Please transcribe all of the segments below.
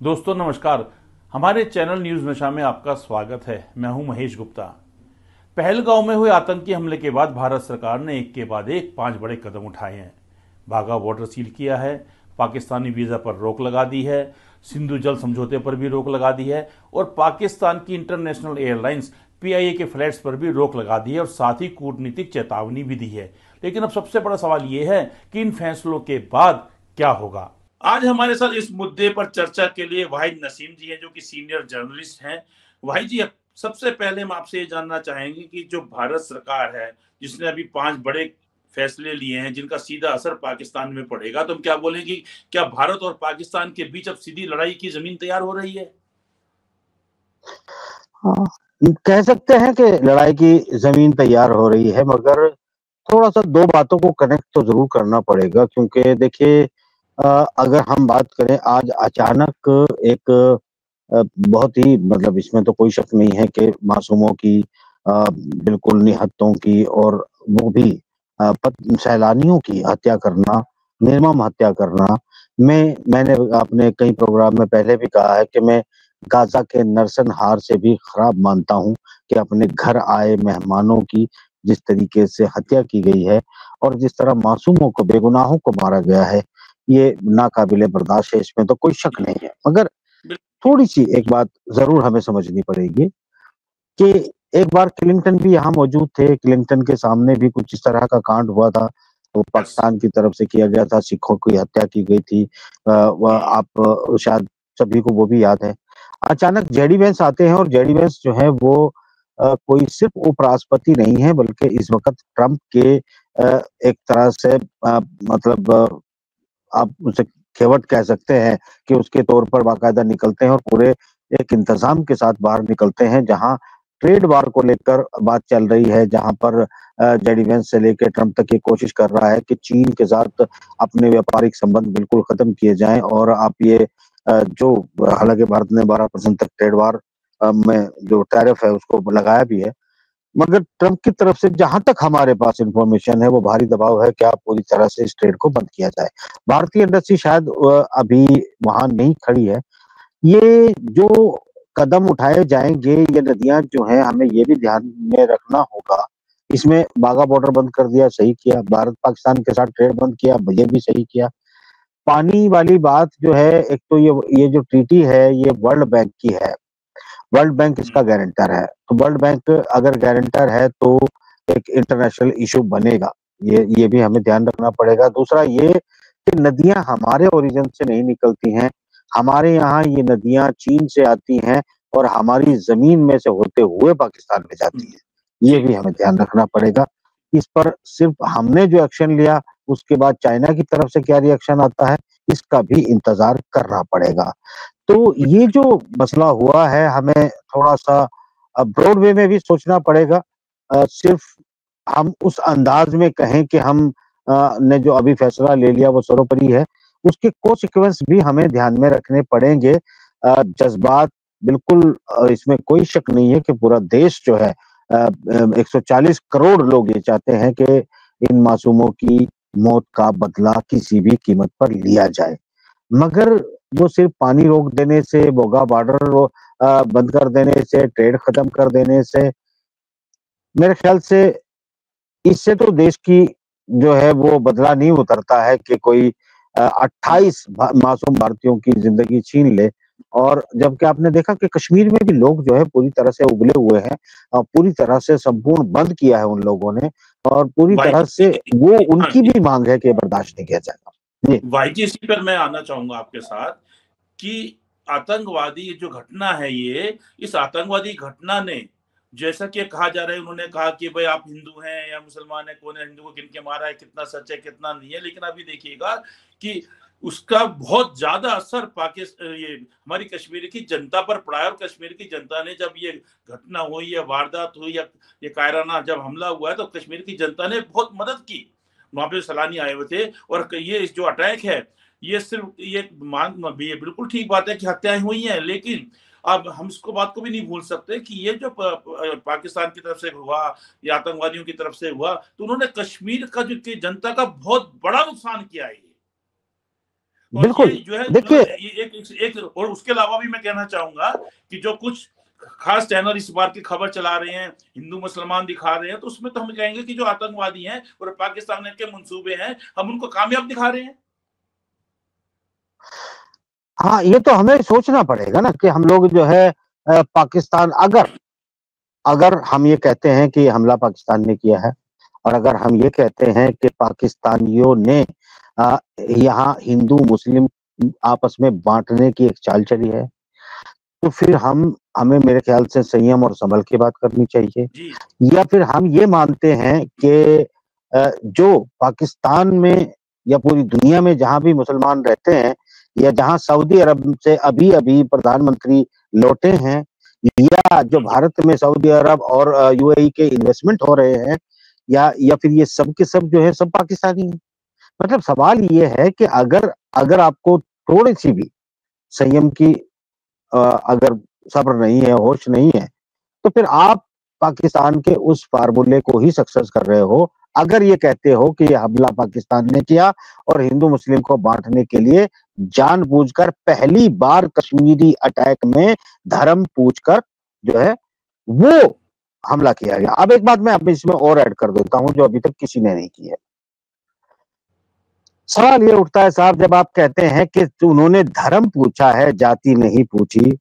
दोस्तों नमस्कार। हमारे चैनल न्यूज नशा में आपका स्वागत है। मैं हूं महेश गुप्ता। पहलगांव में हुए आतंकी हमले के बाद भारत सरकार ने एक के बाद एक 5 बड़े कदम उठाए हैं। बाघा बॉर्डर सील किया है, पाकिस्तानी वीजा पर रोक लगा दी है, सिंधु जल समझौते पर भी रोक लगा दी है और पाकिस्तान की इंटरनेशनल एयरलाइंस पीआईए के फ्लाइट्स पर भी रोक लगा दी है और साथ ही कूटनीतिक चेतावनी भी दी है। लेकिन अब सबसे बड़ा सवाल यह है कि इन फैसलों के बाद क्या होगा। आज हमारे साथ इस मुद्दे पर चर्चा के लिए वाहिद नसीम जी हैं, जो कि सीनियर जर्नलिस्ट हैं। वाहिद जी, सबसे पहले हम आपसे ये जानना चाहेंगे कि जो भारत सरकार है, जिसने अभी 5 बड़े फैसले लिए हैं जिनका सीधा असर पाकिस्तान में पड़ेगा, तो हम क्या बोलेंगे, क्या भारत और पाकिस्तान के बीच अब सीधी लड़ाई की जमीन तैयार हो रही है? हाँ, कह सकते हैं कि लड़ाई की ज़मीन तैयार हो रही है, मगर थोड़ा-सा 2 बातों को कनेक्ट तो ज़रूर करना पड़ेगा क्योंकि देखिए अगर हम बात करें आज अचानक एक बहुत ही मतलब इसमें तो कोई शक नहीं है कि मासूमों की बिल्कुल निहत्थों की और वो भी पत सैलानियों की हत्या करना, निर्मम हत्या करना, मैंने अपने कई प्रोग्राम में पहले भी कहा है कि मैं गाज़ा के नरसंहार से भी खराब मानता हूँ कि अपने घर आए मेहमानों की जिस तरीके से हत्या की गई है और जिस तरह मासूमों को, बेगुनाहों को मारा गया है, ये नाकाबिले बर्दाश्त है, इसमें तो कोई शक नहीं है। मगर बिल- थोड़ी-सी एक बात ज़रूर हमें समझनी पड़ेगी कि एक बार क्लिंटन भी यहाँ मौजूद थे, क्लिंटन के सामने भी कुछ इस तरह का कांड हुआ था, वो यस। पाकिस्तान की तरफ से किया गया था, सिखों की हत्या की गई थी। वह हम्म। आप शायद सभी को वो भी याद है। अचानक जेडी वेंस आते हैं और जेडी वेंस जो है वो कोई सिर्फ़ उपराष्ट्रपति नहीं है बल्कि इस वक़्त ट्रंप के एक तरह से मतलब आप उसे खेवट कह सकते हैं कि उसके तौर पर बाकायदा निकलते हैं और पूरे एक इंतज़ाम के साथ बाहर निकलते हैं, जहाँ ट्रेड वार को लेकर बात चल रही है, जहाँ पर जेडी वेंस से लेके ट्रंप तक ये कोशिश कर रहा है कि चीन के साथ अपने व्यापारिक संबंध बिल्कुल खत्म किए जाएँ और आप ये जो हालाँकि भारत ने 12% तक ट्रेड वार में जो टैरिफ है उसको लगाया भी है। मगर ट्रंप की तरफ से जहाँ तक हमारे पास इन्फॉर्मेशन है, वो भारी दबाव है कि आप पूरी तरह से इस ट्रेड को बंद किया जाए। भारतीय इंडस्ट्री शायद अभी वहाँ नहीं खड़ी है। ये जो कदम उठाए जाएँगे, ये नदियाँ जो हैं, हमें ये भी ध्यान में रखना होगा। इसमें बाघा बॉर्डर बंद कर दिया, सही किया। भारत-पाकिस्तान के साथ ट्रेड बंद किया, ये भी सही किया। पानी वाली बात जो है, एक तो ये जो ट्रीटी है, ये वर्ल्ड बैंक की है। वर्ल्ड बैंक इसका गारंटर है। तो वर्ल्ड बैंक अगर गारंटर है तो एक इंटरनेशनल इश्यू बनेगा। ये भी हमें ध्यान रखना पड़ेगा। दूसरा ये कि नदियाँ हमारे ओरिजिन से नहीं निकलती हैं। हमारे यहाँ ये नदियाँ चीन से आती हैं और हमारी ज़मीन में से होते हुए पाकिस्तान में जाती हैं। ये जी। भी हमें ध्यान रखना पड़ेगा। इस पर सिर्फ़ हमने जो एक्शन लिया, उसके बाद चाइना की तरफ से क्या रिएक्शन आता है, इसका भी इंतज़ार करना पड़ेगा। तो ये जो मसला हुआ है हमें थोड़ा-सा ब्रॉड वे में भी सोचना पड़ेगा। सिर्फ़ हम उस अंदाज़ में कहें कि हम ने जो अभी फैसला ले लिया वो सर्वोपरि है, उसके कॉन्सिक्वेंस भी हमें ध्यान में रखने पड़ेंगे। जज़्बात बिल्कुल इसमें कोई शक नहीं है कि पूरा देश जो है 140 करोड़ लोग ये चाहते हैं कि इन मासूमों की मौत का बदला किसी भी कीमत पर लिया जाए। मगर वो सिर्फ़ पानी रोक देने से, बोगा बॉर्डर बंद कर देने से, ट्रेड खत्म कर देने से, मेरे ख़्याल से इससे तो देश की जो है वो बदला नहीं उतरता है कि कोई 28 मासूम भारतीयों की ज़िंदगी छीन ले और जबकि आपने देखा कि कश्मीर में भी लोग जो है पूरी तरह से उबले हुए हैं पूरी तरह से संपूर्ण बंद किया है उन लोगों ने और पूरी वाहिद तरह से जी। वो हाँ उनकी जी। भी माँग है कि बर्दाश्त नहीं किया जाएगा। जी। वाहिद जी, इसी पर मैं आना चाहूंगा आपके साथ कि आतंकवादी ये जो घटना है, ये इस आतंकवादी घटना ने, जैसा कि कहा जा रहा है, उन्होंने कहा कि भाई आप हिंदू हैं या मुसलमान हैं, कौन है हिंदू को गिन के मारा है, कितना सच है कितना नहीं है, लेकिन अभी देखिएगा कि उसका बहुत ज्यादा असर पाकिस्तान, ये हमारी कश्मीर की जनता पर पड़ा है। और कश्मीर की जनता ने, जब ये घटना हुई या वारदात हुई या ये कायराना जब हमला हुआ है, तो कश्मीर की जनता ने बहुत मदद की। वहां पे सैलानी आए हुए थे। और ये जो अटैक है, ये सिर्फ ये मान, ये बिल्कुल ठीक बात है कि हत्याएं हुई हैं, लेकिन अब हम इसको बात को भी नहीं भूल सकते कि ये जो पाकिस्तान की तरफ से हुआ या आतंकवादियों की तरफ से हुआ, तो उन्होंने कश्मीर का जो की जनता का बहुत बड़ा नुकसान किया है। और ये बिल्कुल जो है देखिए, ये एक और उसके अलावा भी मैं कहना चाहूंगा कि जो कुछ खास चैनल इस बार की खबर चला रहे हैं, हिंदू मुसलमान दिखा रहे हैं, तो उसमें तो हम कहेंगे कि जो आतंकवादी हैं और पाकिस्तान के मंसूबे हैं, हम उनको कामयाब दिखा रहे हैं। हाँ, ये तो हमें सोचना पड़ेगा ना कि हम लोग जो है पाकिस्तान, अगर अगर हम ये कहते हैं कि हमला पाकिस्तान ने किया है, और अगर हम ये कहते हैं कि पाकिस्तानियों ने यहाँ हिंदू मुस्लिम आपस में बांटने की एक चाल चली है, तो फिर हमें मेरे ख्याल से संयम और संभल के बात करनी चाहिए। जी या फिर हम ये मानते हैं कि जो पाकिस्तान में या पूरी दुनिया में जहां भी मुसलमान रहते हैं, या जहां सऊदी अरब से अभी अभी प्रधानमंत्री लौटे हैं, या जो भारत में सऊदी अरब और यूएई के इन्वेस्टमेंट हो रहे हैं, या फिर ये सब के सब जो है सब पाकिस्तानी है। मतलब सवाल ये है कि अगर अगर आपको थोड़ी सी भी संयम की अगर सब्र नहीं है, होश नहीं है, तो फिर आप पाकिस्तान के उस फार्मूले को ही सक्सेस कर रहे हो। अगर ये कहते हो कि ये हमला पाकिस्तान ने किया और हिंदू मुस्लिम को बांटने के लिए जानबूझकर पहली बार कश्मीरी अटैक में धर्म पूछकर जो है वो हमला किया गया। अब एक बात मैं अब इसमें और ऐड कर देता हूं जो अभी तक किसी ने नहीं की है। सवाल ये उठता है साहब, जब आप कहते हैं कि उन्होंने धर्म पूछा है, जाति नहीं पूछी,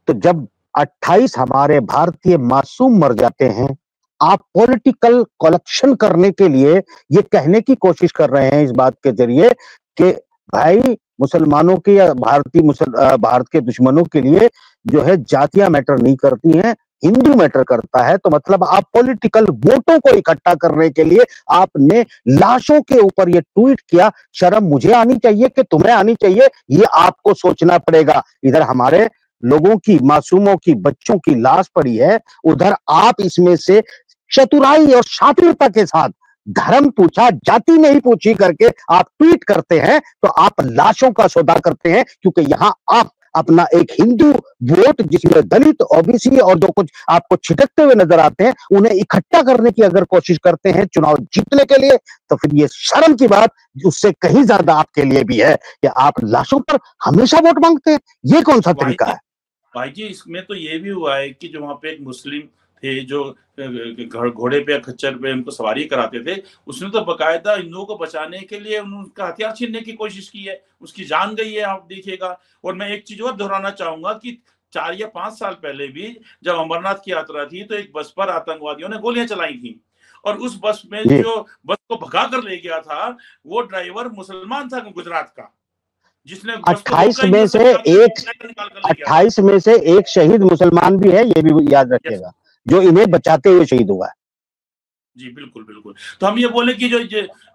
तो जब 28 हमारे भारतीय मासूम मर जाते हैं, आप पॉलिटिकल कलेक्शन करने के लिए ये कहने की कोशिश कर रहे हैं इस बात के जरिए कि भाई मुसलमानों के या भारत के दुश्मनों के लिए जो है जातियां मैटर नहीं करती हैं, हिंदू मैटर करता है। तो मतलब आप पॉलिटिकल वोटों को इकट्ठा करने के लिए आपने लाशों के ऊपर ये ट्वीट किया। शर्म मुझे आनी चाहिए कि तुम्हें आनी चाहिए, ये आपको सोचना पड़ेगा। इधर हमारे लोगों की, मासूमों की, बच्चों की लाश पड़ी है, उधर आप इसमें से चतुराई और शातिरता के साथ धर्म पूछा, जाति नहीं पूछी करके आप ट्वीट करते हैं, तो आप लाशों का सौदा करते हैं। क्योंकि यहां आप अपना एक हिंदू वोट, जिसमें दलित, ओबीसी और जो कुछ आपको छिटकते हुए नजर आते हैं, उन्हें इकट्ठा करने की अगर कोशिश करते हैं चुनाव जीतने के लिए, तो फिर ये शर्म की बात उससे कहीं ज्यादा आपके लिए भी है कि आप लाशों पर हमेशा वोट मांगते हैं। ये कौन सा तरीका है? भाई जी, इसमें तो ये भी हुआ है कि जो वहां पे एक मुस्लिम थे जो घोड़े पे या खच्चर पे उनको सवारी कराते थे, उसने तो बकायदा हिंदुओं को बचाने के लिए उनका हथियार छीनने की कोशिश की है, उसकी जान गई है, आप देखिएगा। और मैं एक चीज और दोहराना चाहूंगा कि 4 या 5 साल पहले भी जब अमरनाथ की यात्रा थी, तो एक बस पर आतंकवादियों ने गोलियां चलाई थी, और उस बस में जो बस को भगा कर ले गया था, वो ड्राइवर मुसलमान था गुजरात का, जिसने 28 में से एक शहीद मुसलमान भी है, ये भी याद रखिएगा, जो इन्हें बचाते हुए शहीद हुआ है। जी बिल्कुल बिल्कुल। तो हम ये बोले कि जो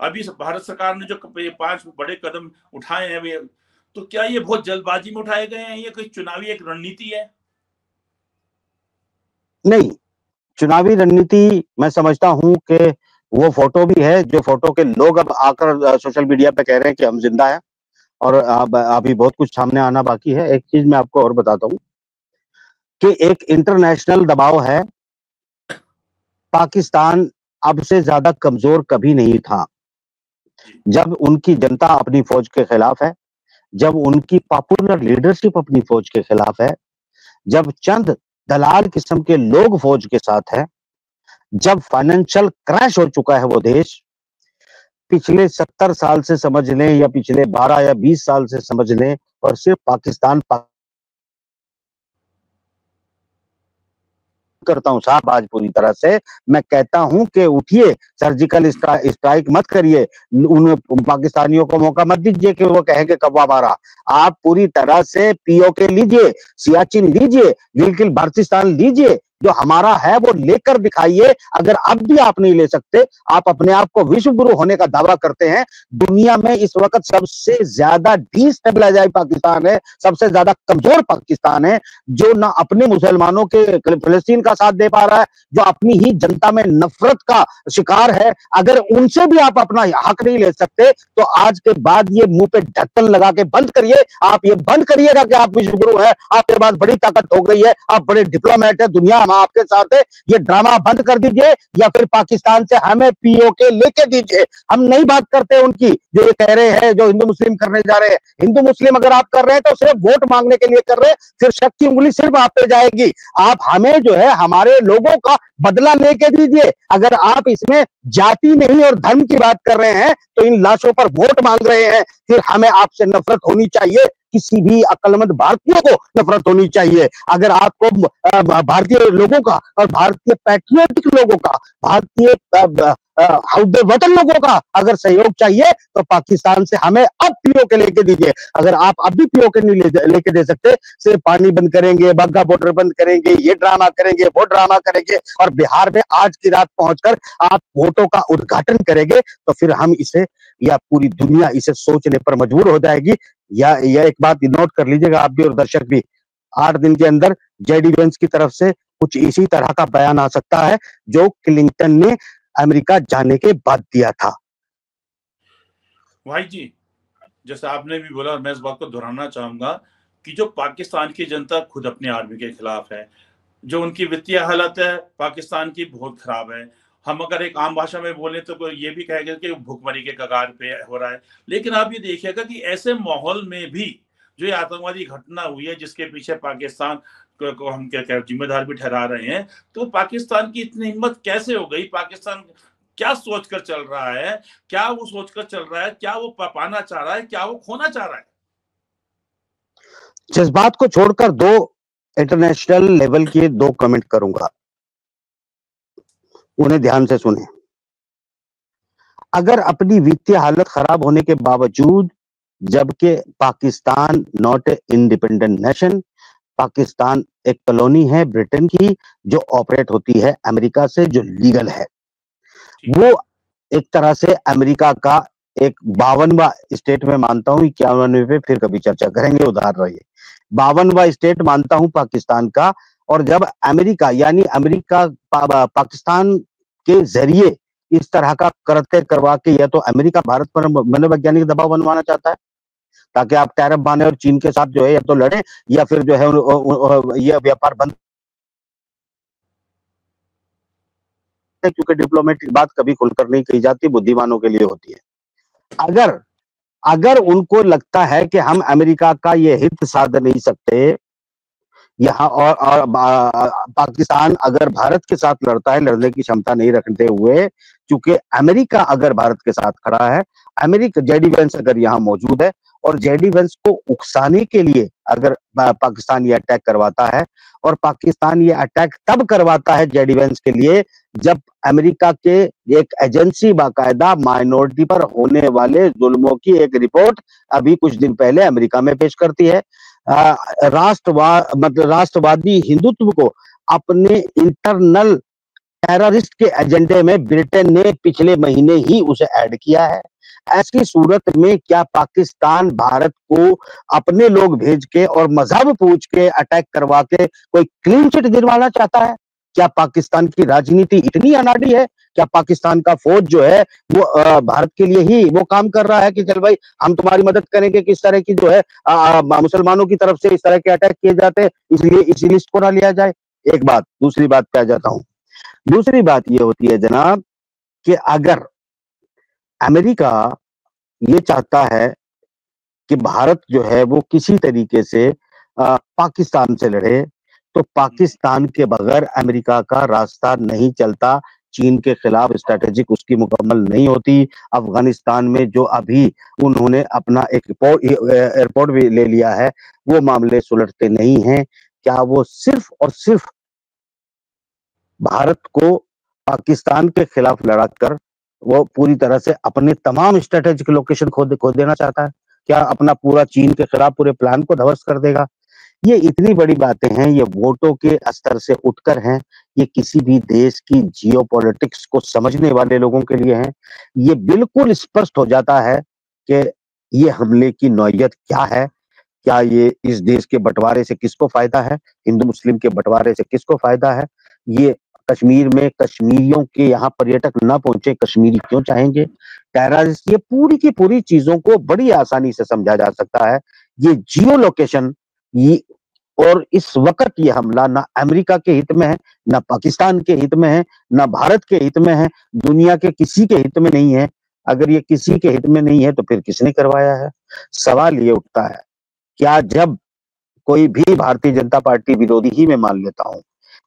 अभी भारत सरकार ने जो 5 बड़े कदम उठाए हैं, तो क्या ये बहुत जल्दबाजी में उठाए गए हैं, ये कोई चुनावी एक रणनीति है? नहीं, चुनावी रणनीति मैं समझता हूं कि वो फोटो भी है, जो फोटो के लोग अब आकर सोशल मीडिया पे कह रहे हैं कि हम जिंदा हैं, और अभी बहुत कुछ सामने आना बाकी है। एक चीज मैं आपको और बताता हूं कि एक इंटरनेशनल दबाव है। पाकिस्तान अब से ज्यादा कमजोर कभी नहीं था। जब उनकी जनता अपनी फौज के खिलाफ है, जब उनकी पॉपुलर लीडरशिप अपनी फौज के खिलाफ है, जब चंद दलाल किस्म के लोग फौज के साथ है, जब फाइनेंशियल क्रैश हो चुका है वो देश, पिछले 70 साल से समझ लें या पिछले 12 या 20 साल से समझ लें, और सिर्फ पाकिस्तान करता हूं साहब आज पूरी तरह से। मैं कहता हूं कि उठिए, सर्जिकल स्ट्राइक मत करिए, उन पाकिस्तानियों को मौका मत दीजिए कि वो कहें कि कब्बा मारा। आप पूरी तरह से पीओके लीजिए, सियाचिन लीजिए, गिलगित बाल्टिस्तान लीजिए, जो हमारा है वो लेकर दिखाइए। अगर अब भी आप नहीं ले सकते, आप अपने आप को विश्व गुरु होने का दावा करते हैं। दुनिया में इस वक्त सबसे ज्यादा डिस्टेबलाइज पाकिस्तान है, सबसे ज्यादा कमजोर पाकिस्तान है, जो ना अपने मुसलमानों के फलस्तीन का साथ दे पा रहा है, जो अपनी ही जनता में नफरत का शिकार है। अगर उनसे भी आप अपना हक नहीं ले सकते, तो आज के बाद ये मुंह पे ढक्कन लगा के बंद करिए। आप ये बंद करिएगा कि आप विश्व गुरु हैं, आपके पास बड़ी ताकत हो गई है, आप बड़े डिप्लोमेट है, दुनिया हम आपके साथ है, ये ड्रामा बंद कर दीजिए या फिर पाकिस्तान से हमें पीओके लेके दीजिए। हम नहीं बात करते उनकी, जो ये कह रहे हैं जो हिंदू मुस्लिम करने जा रहे हैं। हिंदू मुस्लिम अगर आप कर रहे हैं तो सिर्फ वोट मांगने के लिए कर रहे हैं, फिर शक की उंगली सिर्फ आप पे जाएगी। आप हमें जो है हमारे लोगों का बदला लेके दीजिए। अगर आप इसमें जाति नहीं और धर्म की बात कर रहे हैं तो इन लाशों पर वोट मांग रहे हैं, फिर हमें आपसे नफरत होनी चाहिए। किसी भी अक्लमंद भारतीयों को नफरत होनी चाहिए। अगर आपको भारतीय लोगों का और भारतीय पैट्रियोटिक लोगों का, भारतीय हौदे वतन लोगों का अगर सहयोग चाहिए तो पाकिस्तान से हमें अब पीओके लेके दीजिए। अगर आप अब भी पीओके नहीं लेके दे सकते, सिर्फ पानी बंद करेंगे, बाघा बॉर्डर बंद करेंगे, ये ड्रामा करेंगे, वो ड्रामा करेंगे और बिहार में आज की रात पहुंचकर आप वोटों का उद्घाटन करेंगे, तो फिर हम इसे, या पूरी दुनिया इसे सोचने पर मजबूर हो जाएगी। या एक बात नोट कर लीजिएगा आप भी और दर्शक भी, 8 दिन के अंदर जेडी वेंस की तरफ से कुछ इसी तरह का बयान आ सकता है जो क्लिंटन ने अमेरिका जाने के बाद दिया था। भाई जी, जैसे आपने भी बोला और मैं इस बात को दोहराना चाहूंगा कि जो पाकिस्तान की जनता खुद अपनी आर्मी के खिलाफ है, जो उनकी वित्तीय हालत है पाकिस्तान की बहुत खराब है। हम अगर एक आम भाषा में बोले तो कोई ये भी कहेगा कि भुखमरी के कगार पे हो रहा है। लेकिन आप ये देखिएगा कि ऐसे माहौल में भी जो ये आतंकवादी घटना हुई है जिसके पीछे पाकिस्तान को हम क्या जिम्मेदार भी ठहरा रहे हैं, तो पाकिस्तान की इतनी हिम्मत कैसे हो गई? पाकिस्तान क्या सोचकर चल रहा है? क्या वो सोचकर चल रहा है? क्या वो पाना चाह रहा है? क्या वो खोना चाह रहा है? जज्बात को छोड़कर दो इंटरनेशनल लेवल के 2 कमेंट करूंगा, उन्हें ध्यान से सुने। अगर अपनी वित्तीय हालत खराब होने के बावजूद, जबकि Pakistan not a independent nation, Pakistan एक कॉलोनी है ब्रिटेन की जो ऑपरेट होती है अमेरिका से, जो लीगल है, वो एक तरह से अमेरिका का एक 52वां स्टेट में मानता हूं, 51वें पे फिर कभी चर्चा करेंगे, उधार रहिए। 52वां स्टेट मानता हूं पाकिस्तान का। और जब अमेरिका यानी अमेरिका पाकिस्तान के जरिए इस तरह का कृत्य करवा के, या तो अमेरिका भारत पर मनोवैज्ञानिक दबाव बनवाना चाहता है ताकि आप टैरिफ बांधे और चीन के साथ जो है या तो लड़े या फिर जो है ये व्यापार बंद, क्योंकि डिप्लोमेटिक बात कभी खुलकर नहीं कही जाती, बुद्धिमानों के लिए होती है। अगर उनको लगता है कि हम अमेरिका का ये हित साध नहीं सकते यहाँ, और पाकिस्तान अगर भारत के साथ लड़ता है, लड़ने की क्षमता नहीं रखते हुए, क्योंकि अमेरिका अगर भारत के साथ खड़ा है, अमेरिका जेडी वेंस अगर यहाँ मौजूद है और जेडी वेंस को उकसाने के लिए अगर पाकिस्तान ये अटैक करवाता है, और पाकिस्तान ये अटैक तब करवाता है जेडी वेंस के लिए जब अमेरिका के एक एजेंसी बाकायदा माइनॉरिटी पर होने वाले जुल्मों की एक रिपोर्ट अभी कुछ दिन पहले अमेरिका में पेश करती है। राष्ट्रवादी हिंदुत्व को अपने इंटरनल टेररिस्ट के एजेंडे में ब्रिटेन ने पिछले महीने ही उसे ऐड किया है। ऐसी सूरत में क्या पाकिस्तान भारत को अपने लोग भेज के और मजहब पूछ के अटैक करवा के कोई क्लीन चिट दिलवाना चाहता है? क्या पाकिस्तान की राजनीति इतनी अनाड़ी है? क्या पाकिस्तान का फौज जो है वो भारत के लिए ही वो काम कर रहा है कि चल भाई हम तुम्हारी मदद करेंगे, किस तरह की जो है मुसलमानों की तरफ से इस तरह के अटैक किए जाते हैं, इसलिए इसी लिस्ट को ना लिया जाए? एक बात। दूसरी बात पे आ जाता हूं। दूसरी बात ये होती है जनाब कि अगर अमेरिका ये चाहता है कि भारत जो है वो किसी तरीके से पाकिस्तान से लड़े, तो पाकिस्तान के बगैर अमेरिका का रास्ता नहीं चलता। चीन के खिलाफ स्ट्रेटेजिक उसकी मुकम्मल नहीं होती। अफगानिस्तान में जो अभी उन्होंने अपना एक एयरपोर्ट भी ले लिया है, वो मामले सुलझते नहीं हैं। क्या वो सिर्फ और सिर्फ भारत को पाकिस्तान के खिलाफ लड़ाकर वो पूरी तरह से अपने तमाम स्ट्रेटेजिक लोकेशन खो देना चाहता है? क्या अपना पूरा चीन के खिलाफ पूरे प्लान को ध्वस्त कर देगा? ये इतनी बड़ी बातें हैं, ये वोटों के स्तर से उठकर हैं, ये किसी भी देश की जियोपॉलिटिक्स को समझने वाले लोगों के लिए हैं। ये बिल्कुल स्पष्ट हो जाता है कि ये हमले की नौयत क्या है। क्या ये इस देश के बंटवारे से किसको फायदा है? हिंदू मुस्लिम के बंटवारे से किसको फायदा है? ये कश्मीर में कश्मीरियों के यहाँ पर्यटक ना पहुंचे, कश्मीरी क्यों चाहेंगे? टेररिस्ट, ये पूरी की पूरी चीजों को बड़ी आसानी से समझा जा सकता है। ये जियो लोकेशन, ये और इस वक्त ये हमला ना अमेरिका के हित में है, ना पाकिस्तान के हित में है, ना भारत के हित में है, दुनिया के किसी के हित में नहीं है। अगर ये किसी के हित में नहीं है तो फिर किसने करवाया है? सवाल ये उठता है, क्या जब कोई भी भारतीय जनता पार्टी विरोधी ही मैं मान लेता हूं,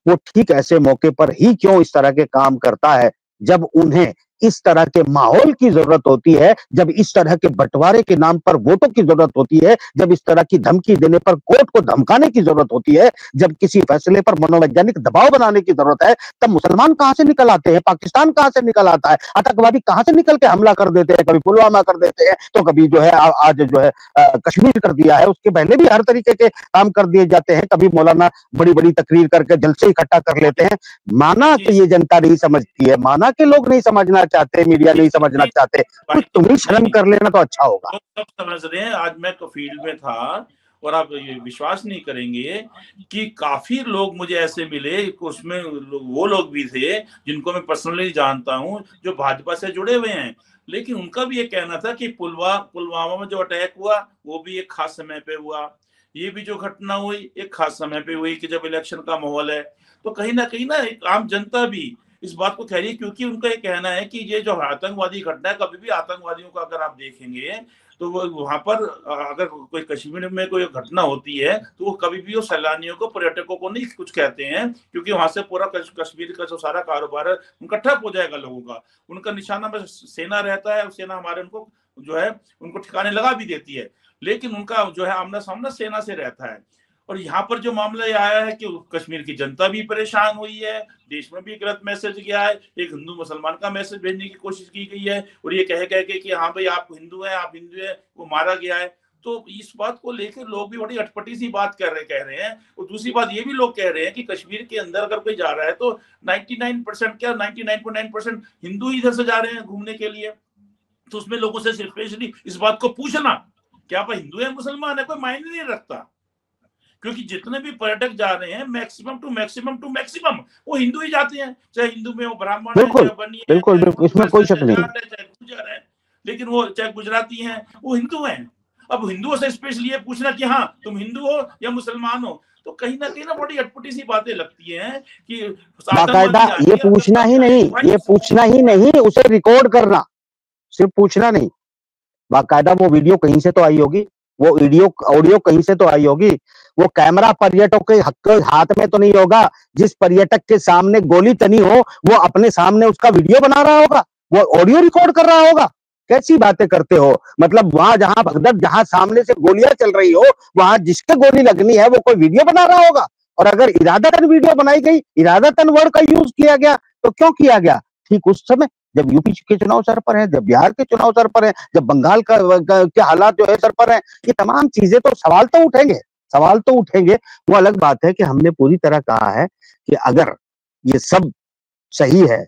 वो ठीक ऐसे मौके पर ही क्यों इस तरह के काम करता है जब उन्हें इस तरह के माहौल की जरूरत होती है, जब इस तरह के बंटवारे के नाम पर वोटों की जरूरत होती है, जब इस तरह की धमकी देने पर कोर्ट को धमकाने की जरूरत होती है, जब किसी फैसले पर मनोवैज्ञानिक दबाव बनाने की जरूरत है, तब मुसलमान कहां से निकल आते हैं, पाकिस्तान कहां से निकल आता है, आतंकवादी कहां से निकल के हमला कर देते हैं, कभी पुलवामा कर देते हैं तो कभी जो है आज जो है कश्मीर कर दिया है, उसके पहले भी हर तरीके के काम कर दिए जाते हैं, कभी मौलाना बड़ी बड़ी तकरीर करके जलसे इकट्ठा कर लेते हैं। माना कि ये जनता नहीं समझती है, माना कि लोग नहीं समझना चाहते, मीडिया नहीं समझना चाहते, तो तुम ही शर्म कर लेना तो अच्छा होगा। सब समझ रहे हैं। आज मैं फील्ड में था और आप ये विश्वास नहीं करेंगे कि काफी लोग मुझे ऐसे मिले, उसमें वो लोग भी थे जिनको मैं पर्सनली जानता हूं जो भाजपा से जुड़े हुए हैं, लेकिन उनका भी ये कहना था कि पुलवामा में जो अटैक हुआ वो भी एक खास समय पे हुआ, ये भी जो घटना हुई एक खास समय पे हुई कि जब इलेक्शन का माहौल है। तो कहीं ना एक आम जनता भी इस बात को कह रही है, क्योंकि उनका ये कहना है कि ये जो आतंकवादी घटना है, कभी भी आतंकवादियों का अगर आप देखेंगे तो वो वहां पर अगर कोई कश्मीर में कोई घटना होती है तो वो कभी भी वो सैलानियों को, पर्यटकों को नहीं कुछ कहते हैं, क्योंकि वहां से पूरा कश्मीर का जो सारा कारोबार है उनका ठप हो जाएगा लोगों का। उनका निशाना में सेना रहता है, सेना हमारे उनको जो है उनको ठिकाने लगा भी देती है, लेकिन उनका जो है आमना सामना सेना से रहता है। और यहाँ पर जो मामला ये आया है कि कश्मीर की जनता भी परेशान हुई है, देश में भी गलत मैसेज गया है, एक हिंदू मुसलमान का मैसेज भेजने की कोशिश की गई है, और ये कह के कि हाँ भाई आप हिंदू हैं, आप हिंदू हैं, वो मारा गया है। तो इस बात को लेकर लोग भी बड़ी अटपटी सी बात कह रहे हैं। और दूसरी बात ये भी लोग कह रहे हैं कि कश्मीर के अंदर अगर कोई जा रहा है तो 99% क्या 99.9% हिंदू ही इधर से जा रहे हैं घूमने के लिए। तो उसमें लोगों से स्पेशली इस बात को पूछना क्या आप हिंदू है मुसलमान है कोई मायने नहीं रखता, क्योंकि जितने भी पर्यटक जा रहे हैं मैक्सिमम टू मैक्सिमम वो हिंदू ही जाते हैं, चाहे हिंदू में वो ब्राह्मण है, चाहे बनिए है, बिल्कुल बिल्कुल, इसमें कोई शक नहीं, चाहे गुर्जर है, लेकिन वो चाहे गुजराती हैं वो हिंदू हैं। अब हिंदुओं से स्पेशली ये पूछना कि हाँ तुम हिंदू हो या मुसलमान हो, तो कहीं ना बड़ी अटपटी सी बातें लगती हैं कि बाकायदा ये पूछना ही नहीं, ये पूछना ही नहीं, उसे रिकॉर्ड करना, सिर्फ पूछना नहीं, बाकायदा वो वीडियो कहीं से तो आई होगी, वो ऑडियो कहीं से तो आई होगी, वो कैमरा पर्यटक के हाथ में तो नहीं होगा, जिस पर्यटक के सामने गोली तनी हो वो अपने सामने उसका वीडियो बना रहा होगा, वो ऑडियो रिकॉर्ड कर रहा होगा। कैसी बातें करते हो? मतलब वहां जहां भगदड़, जहां सामने से गोलियां चल रही हो, वहां जिसके गोली लगनी है वो कोई वीडियो बना रहा होगा। और अगर इरादतन वीडियो बनाई गई, इरादतन वर्ड का यूज किया गया, तो क्यों किया गया? ठीक उस समय जब यूपी के चुनाव सर पर है, जब बिहार के चुनाव सर पर है, जब बंगाल के हालात जो है सर पर है, ये तमाम चीजें तो सवाल तो उठेंगे, सवाल तो उठेंगे। वो अलग बात है कि हमने पूरी तरह कहा है कि अगर ये सब सही है,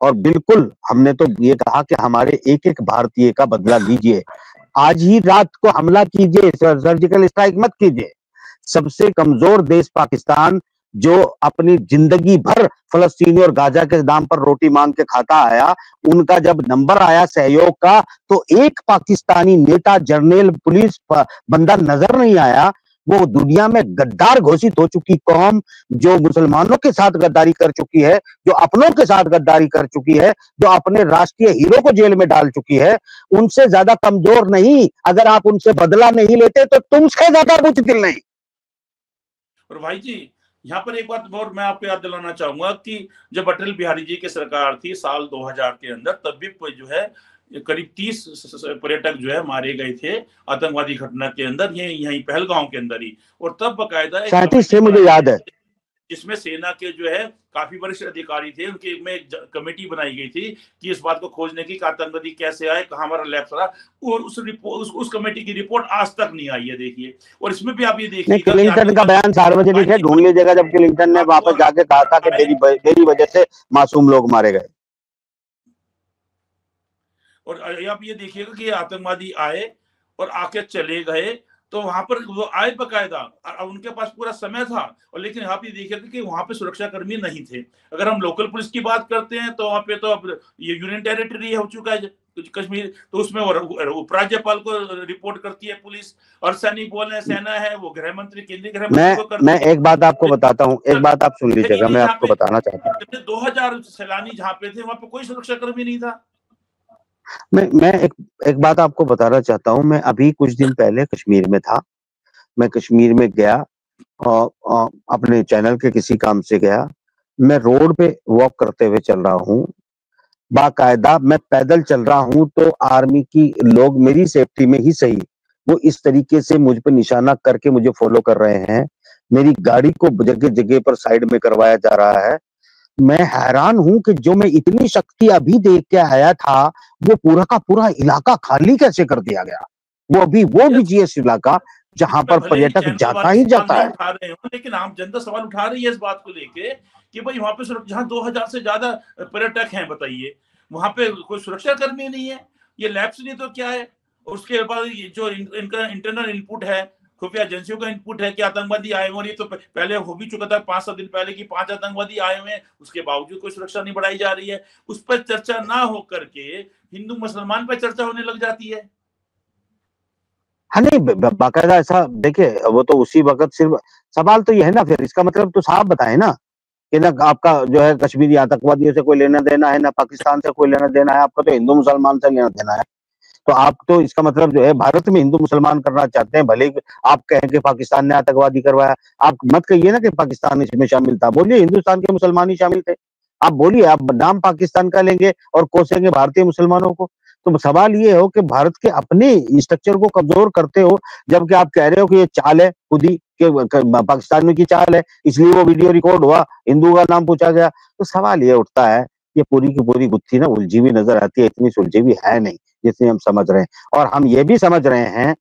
और बिल्कुल हमने तो ये कहा कि हमारे एक एक भारतीय का बदला लीजिए, आज ही रात को हमला कीजिए, सर्जिकल स्ट्राइक मत कीजिए। सबसे कमजोर देश पाकिस्तान, जो अपनी जिंदगी भर फलस्तीनी और गाजा के नाम पर रोटी मांग के खाता आया, उनका जब नंबर आया सहयोग का तो एक पाकिस्तानी नेता, जर्नल, पुलिस बंदा नजर नहीं आया। वो दुनिया में गद्दार घोषित हो चुकी कौम, जो मुसलमानों के साथ गद्दारी कर चुकी है, जो अपनों के साथ गद्दारी कर चुकी है, जो अपने राष्ट्रीय हीरो को जेल में डाल चुकी है, उनसे ज्यादा कमजोर नहीं। अगर आप उनसे बदला नहीं लेते तो तुमसे ज्यादा बुज़दिल नहीं। और भाई जी यहाँ पर एक बात और मैं आपको याद दिलाना चाहूंगा कि जब अटल बिहारी जी की सरकार थी साल 2000 के अंदर, तब भी जो है करीब 30 पर्यटक जो है मारे गए थे आतंकवादी घटना के अंदर, ये यहीं पहलगांव के अंदर ही। और तब बकायदा 37 से मुझे याद है, जिसमें सेना के जो है काफी वरिष्ठ अधिकारी थे, उनके में कमेटी बनाई गई थी कि इस बात को खोजने की आतंकवादी कैसे आए, कहाँ हमारा लैप्स रहा, और उस कमेटी की रिपोर्ट आज तक नहीं आई है। देखिए, और इसमें भी आप ये देखिए क्लिंटन का बयान सार्वजनिक है, ढूंढ लीजिएगा, जब क्लिंटन ने वापस जाके कहा था कि मेरी वजह से मासूम लोग मारे गए। और आप ये देखिएगा कि आतंकवादी आए और आके चले गए, तो वहां पर वो आए बकायदा, उनके पास पूरा समय था, और लेकिन आप ये देखिएगा कि वहां पे सुरक्षा कर्मी नहीं थे। अगर हम लोकल पुलिस की बात करते हैं तो वहां पे तो अब ये यूनियन टेरिटरी हो चुका है कश्मीर, तो उसमें उपराज्यपाल को रिपोर्ट करती है पुलिस, और सैनिक बोल रहे सेना है वो गृह मंत्री, केंद्रीय गृह मंत्री को करती मैं है। एक बात आपको बताता हूँ, एक बात आप सुन लीजिएगा, मैं जहाँ आपको पे बताना चाहता हूँ। 2000 सैलानी जहाँ पे थे वहां पे कोई सुरक्षा कर्मी नहीं था। मैं एक बात आपको बताना चाहता हूँ। मैं अभी कुछ दिन पहले कश्मीर में था। मैं कश्मीर में गया और अपने चैनल के किसी काम से गया। मैं रोड पे वॉक करते हुए चल रहा हूँ, बाकायदा मैं पैदल चल रहा हूँ, तो आर्मी की लोग मेरी सेफ्टी में ही सही, वो इस तरीके से मुझ पे निशाना करके मुझे फॉलो कर रहे हैं। मेरी गाड़ी को जगह जगह पर साइड में करवाया जा रहा है। मैं हैरान हूं कि जो मैं इतनी शक्ति अभी देख के आया था, वो पूरा का पूरा इलाका खाली कैसे कर दिया गया। वो भी जीएस इलाका जहां मैं पर भले ही पर्यटक चैनल जाता वाले ही सवाल जाता नहीं है। उठा रहे हो, लेकिन आम जनता सवाल उठा रही है इस बात को लेके कि भाई वहां पे जहां 2000 से ज्यादा पर्यटक हैं, बताइए वहां पे कोई सुरक्षा कर्मी नहीं है, ये लैप्स नहीं तो क्या है। और उसके बाद ये जो इनका इंटरनल इनपुट है, खुफिया एजेंसियों का इनपुट है कि आतंकवादी आए हुए, ये तो पहले हो भी चुका था 5-7 दिन पहले कि 5 आतंकवादी आए हुए हैं, उसके बावजूद कोई सुरक्षा नहीं बढ़ाई जा रही है। उस पर चर्चा ना हो करके हिंदू मुसलमान पर चर्चा होने लग जाती है। हाँ नहीं, बाकायदा ऐसा देखिए, वो तो उसी वक्त सिर्फ सवाल तो ये है ना, फिर इसका मतलब तो साफ बताए ना कि ना आपका जो है कश्मीरी आतंकवादियों से कोई लेना देना है, ना पाकिस्तान से कोई लेना देना है, आपका तो हिंदू मुसलमान से लेना देना है। तो आप तो इसका मतलब जो है भारत में हिंदू मुसलमान करना चाहते हैं, भले आप कहें कि पाकिस्तान ने आतंकवादी करवाया। आप मत कहिए ना कि पाकिस्तान इसमें शामिल था, बोलिए हिंदुस्तान के मुसलमान ही शामिल थे। आप बोलिए, आप नाम पाकिस्तान का लेंगे और कोसेंगे भारतीय मुसलमानों को। तो सवाल ये हो कि भारत के अपने स्ट्रक्चर को कमजोर करते हो, जबकि आप कह रहे हो कि ये चाल है खुद ही कि पाकिस्तान में की चाल है, इसलिए वो वीडियो रिकॉर्ड हुआ, हिंदू का नाम पूछा गया। तो सवाल ये उठता है, ये पूरी की पूरी गुत्थी ना उलझी हुई नजर आती है, इतनी सुलझी हुई है नहीं जितनी हम समझ रहे हैं। और हम ये भी समझ रहे हैं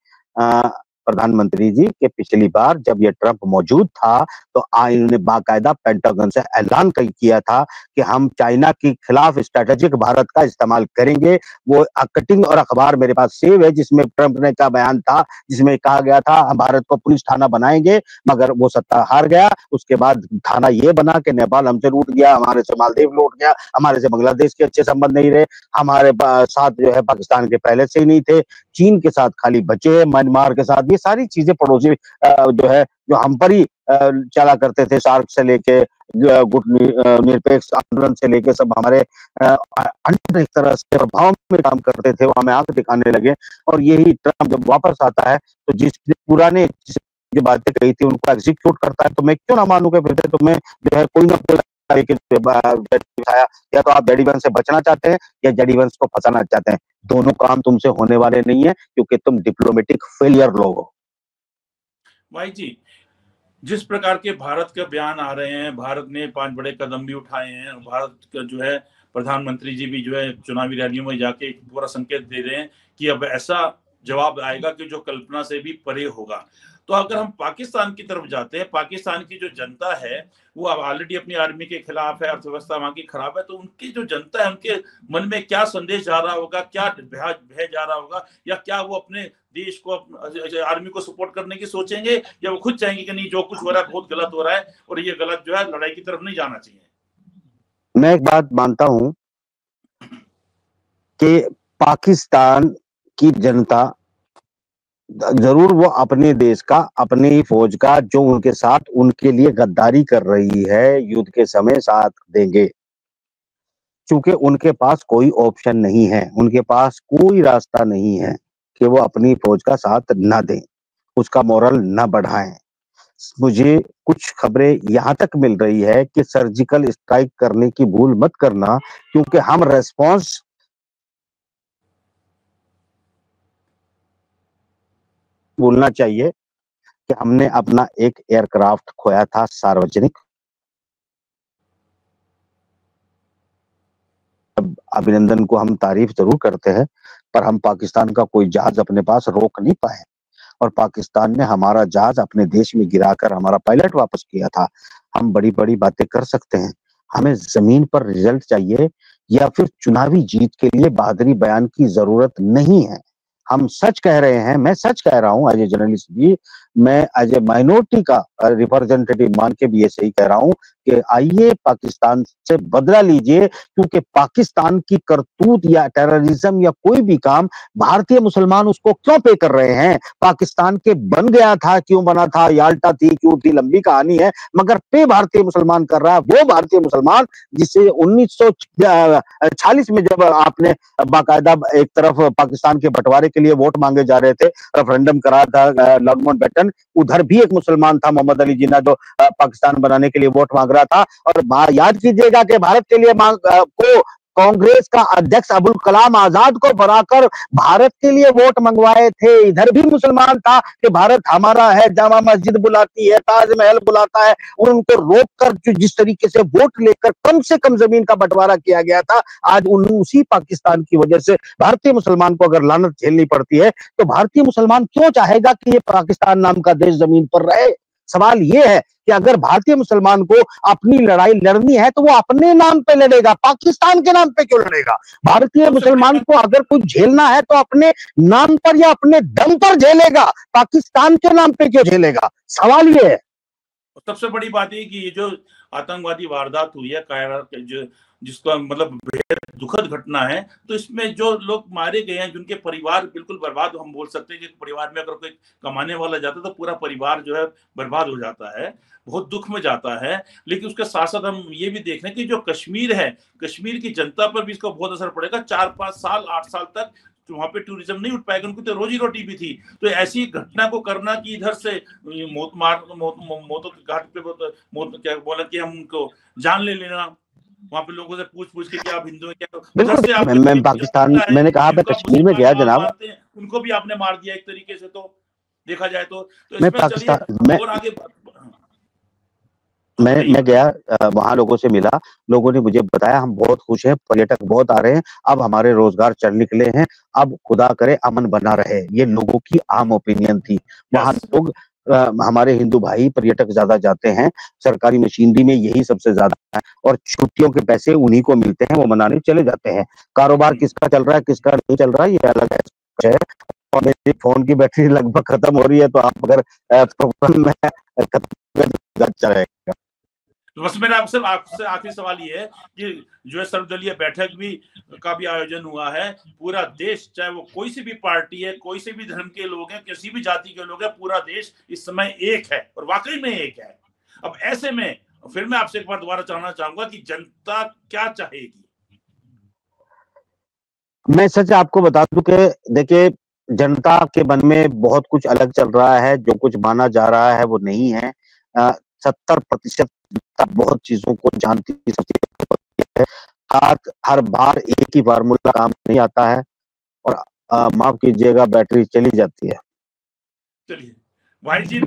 प्रधानमंत्री जी के पिछली बार जब ये ट्रंप मौजूद था, तो इन्होंने बाकायदा पेंटागन से ऐलान किया था कि हम चाइना के खिलाफ स्ट्रेटेजिक भारत का इस्तेमाल करेंगे। वो कटिंग और अखबार मेरे पास सेव है, जिसमें ट्रंप ने का बयान था, जिसमें कहा गया था हम भारत को पुलिस थाना बनाएंगे, मगर वो सत्ता हार गया। उसके बाद थाना ये बना कि नेपाल हमसे रूठ गया, हमारे से मालदीव लौट गया, हमारे से बांग्लादेश के अच्छे संबंध नहीं रहे, हमारे साथ जो है पाकिस्तान के पहले से ही नहीं थे, चीन के साथ खाली बचे, म्यांमार के साथ, ये सारी चीजें पड़ोसी जो है जो हम पर ही चला करते थे, सार्क से लेके गुट निरपेक्ष आंदोलन से लेके सब हमारे एक तरह से प्रभाव में काम करते थे, वो हमें आंख दिखाने लगे। और यही ट्रंप जब वापस आता है तो जिसने पुराने जो बातें कही थी उनको एग्जीक्यूट करता है, तो मैं क्यों ना मानू कि फिर से तुम्हें जो है कोई ना कोई या तो आप जेडी वंश से बचना चाहते हैं या जेडी वंश को फंसाना चाहते हैं। दोनों काम तुमसे होने वाले नहीं है, क्योंकि तुम डिप्लोमेटिक फेलियर लोग हो। भाई जी, जिस प्रकार के भारत के बयान आ रहे हैं, भारत ने 5 बड़े कदम भी उठाए हैं, भारत का जो है प्रधानमंत्री जी भी जो है चुनावी रैलियों में जाके पूरा संकेत दे रहे हैं कि अब ऐसा जवाब आएगा कि जो कल्पना से भी परे होगा। तो अगर हम पाकिस्तान की तरफ जाते हैं, पाकिस्तान की जो जनता है वो अब ऑलरेडी अपनी आर्मी के खिलाफ है, अर्थव्यवस्था वहां की खराब है, तो उनकी जो जनता है उनके मन में क्या संदेश जा रहा होगा, क्या भय जा रहा होगा, या क्या वो अपने देश को आर्मी को सपोर्ट करने की सोचेंगे, या वो खुद चाहेंगे कि नहीं जो कुछ हो रहा है बहुत गलत हो रहा है और ये गलत जो है लड़ाई की तरफ नहीं जाना चाहिए। मैं एक बात मानता हूं कि पाकिस्तान की जनता जरूर वो अपने देश का, अपने ही फौज का जो उनके साथ उनके लिए गद्दारी कर रही है युद्ध के समय साथ देंगे, क्योंकि उनके पास कोई ऑप्शन नहीं है, उनके पास कोई रास्ता नहीं है कि वो अपनी फौज का साथ ना दें, उसका मोरल ना बढ़ाएं। मुझे कुछ खबरें यहां तक मिल रही है कि सर्जिकल स्ट्राइक करने की भूल मत करना, क्योंकि हम रेस्पॉन्स बोलना चाहिए कि हमने अपना एक एयरक्राफ्ट खोया था सार्वजनिक। अभिनंदन को हम तारीफ जरूर करते हैं, पर हम पाकिस्तान का कोई जहाज अपने पास रोक नहीं पाए, और पाकिस्तान ने हमारा जहाज अपने देश में गिराकर हमारा पायलट वापस किया था। हम बड़ी बड़ी बातें कर सकते हैं, हमें जमीन पर रिजल्ट चाहिए, या फिर चुनावी जीत के लिए बहादुरी बयान की जरूरत नहीं है। हम सच कह रहे हैं, मैं सच कह रहा हूं एज ए जर्नलिस्ट भी, मैं एज ए माइनॉरिटी का रिप्रेजेंटेटिव मान के भी ये सही कह रहा हूं कि आइए पाकिस्तान से बदला लीजिए, क्योंकि पाकिस्तान की करतूत या टेररिज्म या कोई भी काम भारतीय मुसलमान उसको क्यों पे कर रहे हैं। पाकिस्तान के बन गया था, क्यों बना था, याल्टा थी, क्यों थी, लंबी कहानी है, मगर पे भारतीय मुसलमान कर रहा है वो भारतीय मुसलमान जिसे 1946 में जब आपने बाकायदा एक तरफ पाकिस्तान के बंटवारे के लिए वोट मांगे जा रहे थे, रेफरेंडम करा था लॉर्ड माउंटबेटन, उधर भी एक मुसलमान था मोहम्मद अली जिन्ना जो पाकिस्तान बनाने के लिए वोट मांग रहा था। और याद कीजिएगा कि भारत के लिए को कांग्रेस का अध्यक्ष अबुल कलाम आजाद को बनाकर भारत के लिए वोट मंगवाए थे। इधर भी मुसलमान था कि भारत हमारा है, जामा मस्जिद बुलाती है, ताजमहल बुलाता है, और उनको रोक कर जिस तरीके से वोट लेकर कम से कम जमीन का बंटवारा किया गया था, आज उसी पाकिस्तान की वजह से भारतीय मुसलमान को अगर लानत झेलनी पड़ती है तो भारतीय मुसलमान क्यों चाहेगा कि ये पाकिस्तान नाम का देश जमीन पर रहे। सवाल ये है कि अगर भारतीय मुसलमान को अपनी लड़ाई लड़नी है तो वो अपने नाम पे लड़ेगा, पाकिस्तान के नाम पे क्यों लड़ेगा। भारतीय मुसलमान को अगर कुछ झेलना है तो अपने नाम पर या अपने दम पर झेलेगा, पाकिस्तान के नाम पे क्यों झेलेगा। सवाल ये है। सबसे बड़ी बात है कि ये जो आतंकवादी वारदात हुई है कायरा जो जिसका मतलब बेहद दुखद घटना है, तो इसमें जो लोग मारे गए हैं जिनके परिवार बिल्कुल बर्बाद, हम बोल सकते हैं कि परिवार में अगर कोई कमाने वाला जाता है तो पूरा परिवार जो है बर्बाद हो जाता है, बहुत दुख में जाता है। लेकिन उसके साथ साथ हम ये भी देख रहे हैं कि जो कश्मीर है, कश्मीर की जनता पर भी इसका बहुत असर पड़ेगा। 4-5 साल 8 साल तक वहां पे टूरिज्म नहीं उठ पाएगा, उनकी तो रोजी रोटी भी थी। तो ऐसी घटना को करना कि इधर से मौतों के घाट पे क्या बोला कि हम उनको जान ले लेना, वहां पे लोगों से पूछ के क्या आप हिंदू हैं क्या, बिल्कुल मैं पाकिस्तान, मैंने कहा मैं कश्मीर में गया जनाब, उनको भी आपने मार दिया एक तरीके से। तो देखा जाए तो मैं पाकिस्तान में और आगे मैं गया, वहां लोगों से मिला, लोगों ने मुझे बताया हम बहुत खुश हैं, पर्यटक बहुत आ रहे हैं, अब हमारे रोजगार चल निकले हैं, अब खुदा करे अमन बना रहे, ये लोगों की आम ओपिनियन थी। वहां लोग हमारे हिंदू भाई पर्यटक ज्यादा जाते हैं, सरकारी मशीनरी में यही सबसे ज्यादा है, और छुट्टियों के पैसे उन्हीं को मिलते हैं, वो मनाने चले जाते हैं। कारोबार किसका चल रहा है किसका नहीं चल रहा है ये अलग है। और मेरी फोन की बैटरी लगभग खत्म हो रही है, तो आप अगर प्रोग्राम में अच्छा रहेगा। बस मेरा आपसे आखिरी सवाल ये है कि जो है सर्वदलीय बैठक भी का भी आयोजन हुआ है, पूरा देश, चाहे वो कोई सी भी पार्टी है, कोई से भी धर्म के लोग हैं, किसी भी जाति के लोग हैं, पूरा देश इस समय एक है और वाकई में एक है। अब ऐसे में फिर मैं आपसे एक बार दोबारा जानना चाहूंगा कि जनता क्या चाहेगी। मैं सच आपको बता दूं कि देखिए जनता के मन में बहुत कुछ अलग चल रहा है, जो कुछ माना जा रहा है वो नहीं है। 70% बहुत चीजों को जानती है, हर बार एक ही फार्मूला काम नहीं आता है, और माफ कीजिएगा बैटरी चली जाती है। चलिए भाई जी,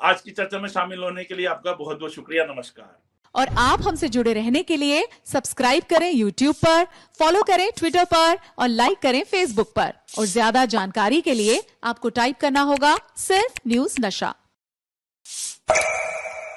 आज की चर्चा में शामिल होने के लिए आपका बहुत बहुत शुक्रिया, नमस्कार। और आप हमसे जुड़े रहने के लिए सब्सक्राइब करें YouTube पर, फॉलो करें Twitter पर और लाइक करें Facebook पर। और ज्यादा जानकारी के लिए आपको टाइप करना होगा सिर्फ न्यूज नशा।